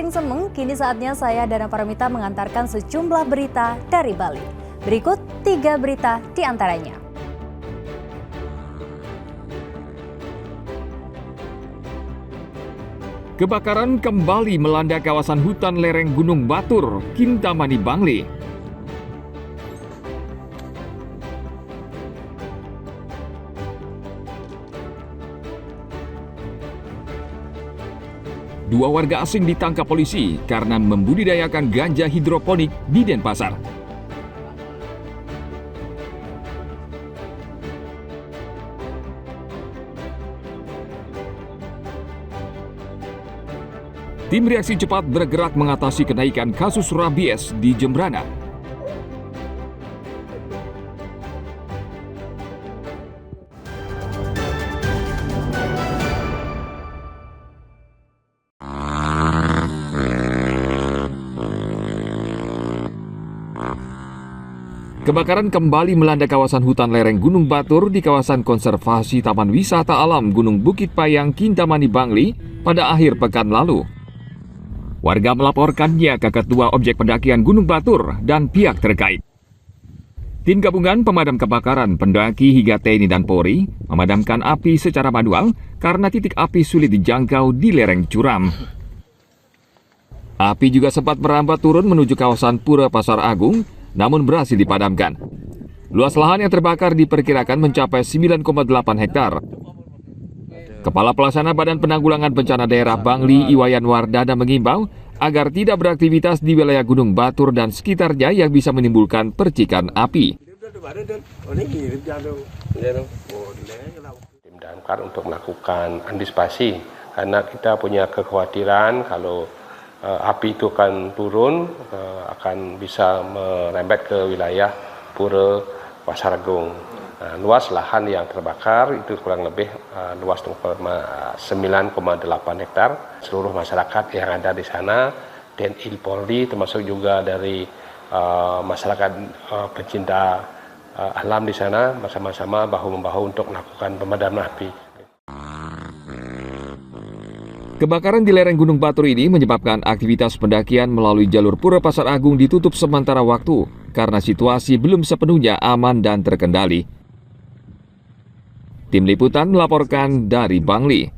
Sering Semeng, kini saatnya saya Dana Paramita mengantarkan sejumlah berita dari Bali. Berikut 3 berita di antaranya. Kebakaran kembali melanda kawasan hutan lereng Gunung Batur, Kintamani, Bangli. Dua warga asing ditangkap polisi karena membudidayakan ganja hidroponik di Denpasar. Tim reaksi cepat bergerak mengatasi kenaikan kasus rabies di Jembrana. Kebakaran kembali melanda kawasan hutan lereng Gunung Batur di kawasan konservasi Taman Wisata Alam Gunung Bukit Payang, Kintamani, Bangli pada akhir pekan lalu. Warga melaporkannya ke Ketua Objek Pendakian Gunung Batur dan pihak terkait. Tim gabungan pemadam kebakaran, pendaki hingga TNI dan Polri memadamkan api secara manual karena titik api sulit dijangkau di lereng curam. Api juga sempat merambat turun menuju kawasan Pura Pasar Agung, namun berhasil dipadamkan. Luas lahan yang terbakar diperkirakan mencapai 9,8 hektar. Kepala Pelaksana Badan Penanggulangan Bencana Daerah Bangli, Iwayan Wardana, mengimbau agar tidak beraktivitas di wilayah Gunung Batur dan sekitarnya yang bisa menimbulkan percikan api. Tim damkar untuk melakukan antisipasi karena kita punya kekhawatiran kalau api itu akan turun, akan bisa merembet ke wilayah Pura Pasar Agung. Luas lahan yang terbakar itu kurang lebih luas 9,8 hektar. Seluruh masyarakat yang ada di sana, TNI Polri termasuk juga dari masyarakat pecinta alam di sana bersama-sama bahu-membahu untuk melakukan pemadaman api. Kebakaran di lereng Gunung Batur ini menyebabkan aktivitas pendakian melalui jalur Pura Pasar Agung ditutup sementara waktu karena situasi belum sepenuhnya aman dan terkendali. Tim Liputan melaporkan dari Bangli.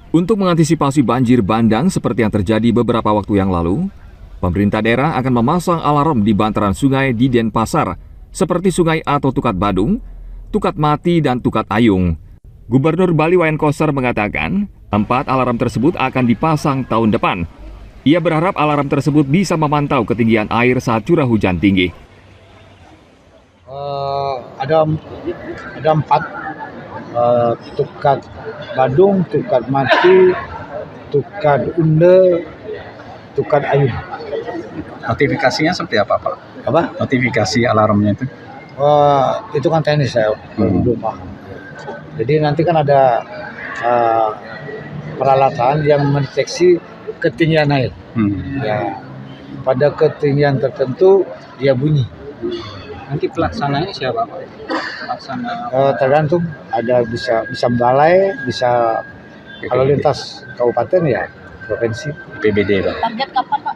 Untuk mengantisipasi banjir bandang seperti yang terjadi beberapa waktu yang lalu, pemerintah daerah akan memasang alarm di bantaran sungai di Denpasar, seperti Sungai atau Tukat Badung, Tukat Mati, dan Tukat Ayung. Gubernur Bali Wayan Koster mengatakan, 4 alarm tersebut akan dipasang tahun depan. Ia berharap alarm tersebut bisa memantau ketinggian air saat curah hujan tinggi. Ada 4, Tukat Badung, Tukat Mati, Tukat Unde, Tukat Ayun. Notifikasinya seperti apa, Pak? Apa? Notifikasi alarmnya itu? Itu kan teknis saya belum paham. Jadi nanti kan ada peralatan yang mendeteksi ketinggian air. Ya, pada ketinggian tertentu dia bunyi. Nanti pelaksananya siapa, Pak? Tergantung, ada bisa balai, bisa kalau lintas kabupaten ya provinsi. PBD, Pak. Target kapan, Pak?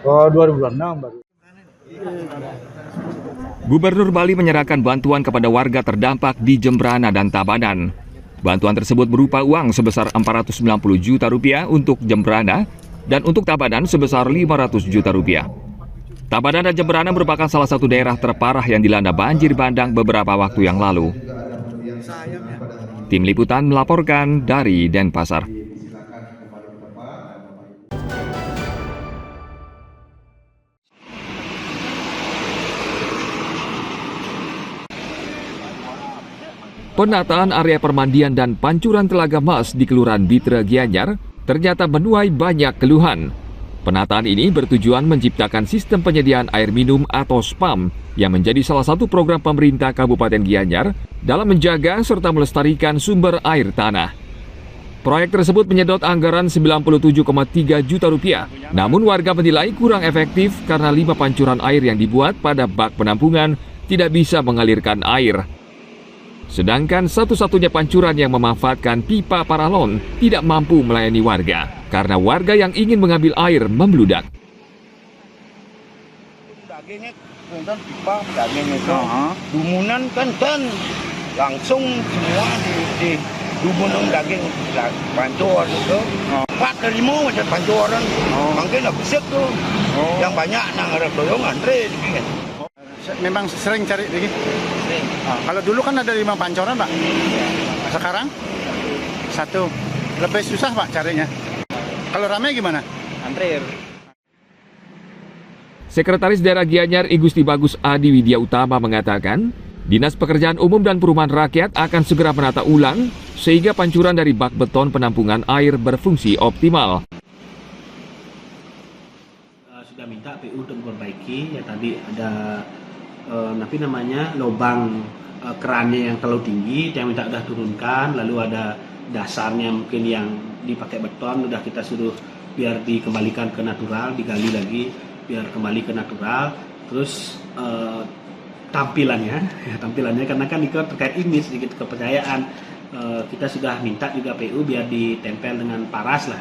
2026 baru. Gubernur Bali menyerahkan bantuan kepada warga terdampak di Jembrana dan Tabanan. Bantuan tersebut berupa uang sebesar Rp490 juta untuk Jembrana dan untuk Tabanan sebesar Rp500 juta. Tabanan dan Jembrana merupakan salah satu daerah terparah yang dilanda banjir bandang beberapa waktu yang lalu. Tim Liputan melaporkan dari Denpasar. Penataan area permandian dan pancuran Telaga Mas di Kelurahan Bitra, Gianyar ternyata menuai banyak keluhan. Penataan ini bertujuan menciptakan sistem penyediaan air minum atau SPAM yang menjadi salah satu program pemerintah Kabupaten Gianyar dalam menjaga serta melestarikan sumber air tanah. Proyek tersebut menyedot anggaran 97,3 juta rupiah. Namun warga menilai kurang efektif karena 5 pancuran air yang dibuat pada bak penampungan tidak bisa mengalirkan air. Sedangkan satu-satunya pancuran yang memanfaatkan pipa paralon tidak mampu melayani warga karena warga yang ingin mengambil air membludak. Dagingnya kan pipa daging itu dumunan kan langsung semua di dumunung daging pancur itu 4 ke 5 macam pancuran mungkin besar tuh yang banyak nang ada doyong antre dikit. Memang sering cari lagi. Sering. Kalau dulu kan ada 5 pancoran, Pak. Sekarang 1. Lebih susah, Pak, carinya. Kalau ramai gimana? Antri. Sekretaris Daerah Gianyar I Gusti Bagus Adi Widya Utama mengatakan, Dinas Pekerjaan Umum dan Perumahan Rakyat akan segera menata ulang sehingga pancuran dari bak beton penampungan air berfungsi optimal. Sudah minta PU untuk memperbaiki, ya tadi ada lubang kerannya yang terlalu tinggi, yang minta udah turunkan, lalu ada dasarnya mungkin yang dipakai beton, udah kita suruh biar dikembalikan ke natural, digali lagi biar kembali ke natural. Terus tampilannya karena kan itu terkait image sedikit kepercayaan, kita sudah minta juga PU biar ditempel dengan paras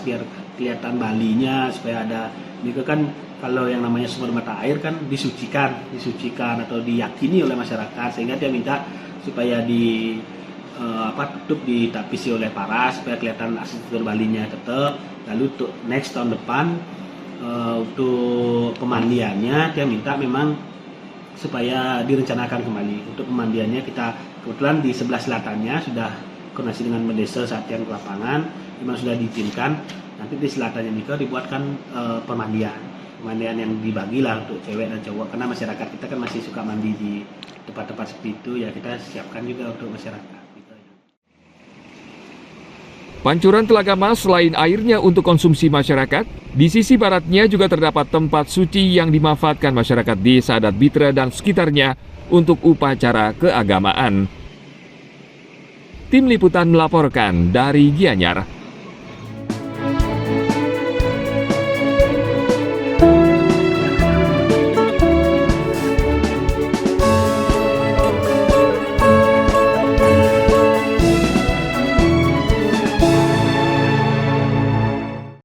biar kelihatan balinya, supaya ada ini kan. Kalau yang namanya sumber mata air kan disucikan atau diyakini oleh masyarakat, sehingga dia minta supaya tutup ditapisi oleh paras supaya kelihatan arsitektur balinya tetap. Lalu untuk next tahun depan untuk pemandiannya dia minta memang supaya direncanakan kembali. Untuk pemandiannya kita kebetulan di sebelah selatannya sudah koordinasi dengan Mendesa Satyan ke lapangan, memang sudah diizinkan. Nanti di selatannya juga dibuatkan pemandian yang dibagilah untuk cewek dan cowok, karena masyarakat kita kan masih suka mandi di tempat-tempat seperti itu, ya kita siapkan juga untuk masyarakat. Pancuran Telaga Mas selain airnya untuk konsumsi masyarakat, di sisi baratnya juga terdapat tempat suci yang dimanfaatkan masyarakat Desa Adat Bitra dan sekitarnya untuk upacara keagamaan. Tim Liputan melaporkan dari Gianyar.